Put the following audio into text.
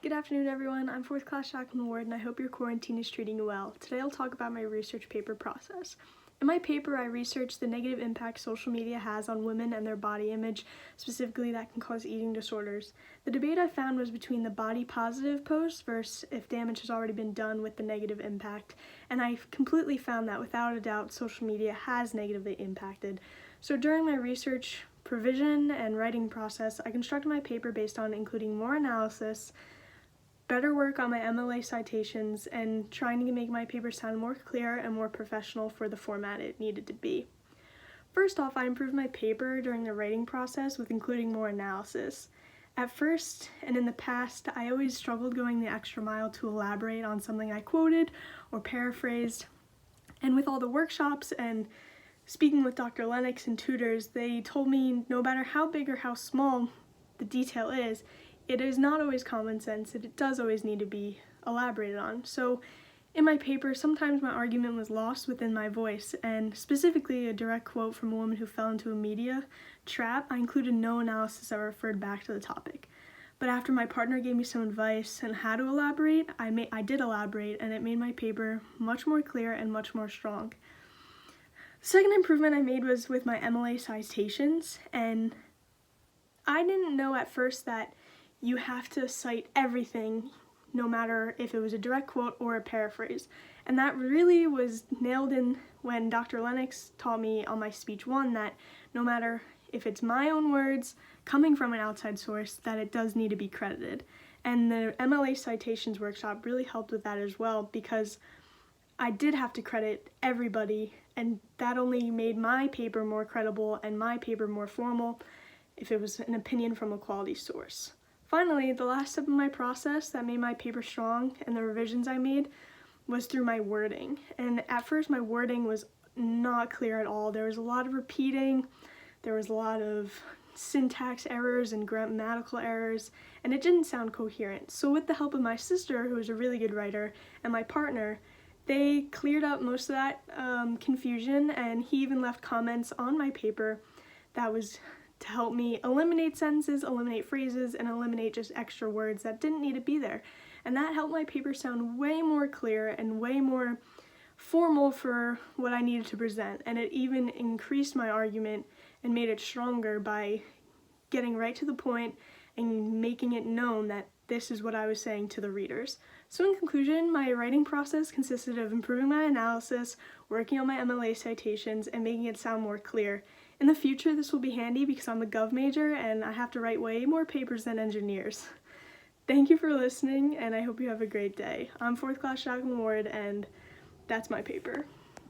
Good afternoon, everyone. I'm 4th class Jacqueline Ward, and I hope your quarantine is treating you well. Today I'll talk about my research paper process. In my paper, I researched the negative impact social media has on women and their body image, specifically that can cause eating disorders. The debate I found was between the body positive posts versus if damage has already been done with the negative impact, and I completely found that without a doubt social media has negatively impacted. So during my research provision and writing process, I constructed my paper based on including more analysis, better work on my MLA citations, and trying to make my paper sound more clear and more professional for the format it needed to be. First off, I improved my paper during the writing process with including more analysis. At first, and in the past, I always struggled going the extra mile to elaborate on something I quoted or paraphrased, and with all the workshops and speaking with Dr. Lennox and tutors, they told me no matter how big or how small the detail is, it is not always common sense, and it does always need to be elaborated on. So in my paper, sometimes my argument was lost within my voice, and specifically a direct quote from a woman who fell into a media trap, I included no analysis that referred back to the topic. But after my partner gave me some advice on how to elaborate, I did elaborate, and it made my paper much more clear and much more strong. The second improvement I made was with my MLA citations, and I didn't know at first that you have to cite everything, no matter if it was a direct quote or a paraphrase. And that really was nailed in when Dr. Lennox taught me on my speech 1 that no matter if it's my own words coming from an outside source, that it does need to be credited. And the MLA citations workshop really helped with that as well, because I did have to credit everybody, and that only made my paper more credible and my paper more formal if it was an opinion from a quality source. Finally, the last step in my process that made my paper strong and the revisions I made was through my wording. And at first my wording was not clear at all. There was a lot of repeating, there was a lot of syntax errors and grammatical errors, and it didn't sound coherent. So with the help of my sister, who is a really good writer, and my partner, they cleared up most of that confusion, and he even left comments on my paper that was to help me eliminate sentences, eliminate phrases, and eliminate just extra words that didn't need to be there. And that helped my paper sound way more clear and way more formal for what I needed to present. And it even increased my argument and made it stronger by getting right to the point and making it known that this is what I was saying to the readers. So in conclusion, my writing process consisted of improving my analysis, working on my MLA citations, and making it sound more clear. In the future, this will be handy because I'm a gov major and I have to write way more papers than engineers. Thank you for listening, and I hope you have a great day. I'm 4th class Jacqueline Ward, and that's my paper.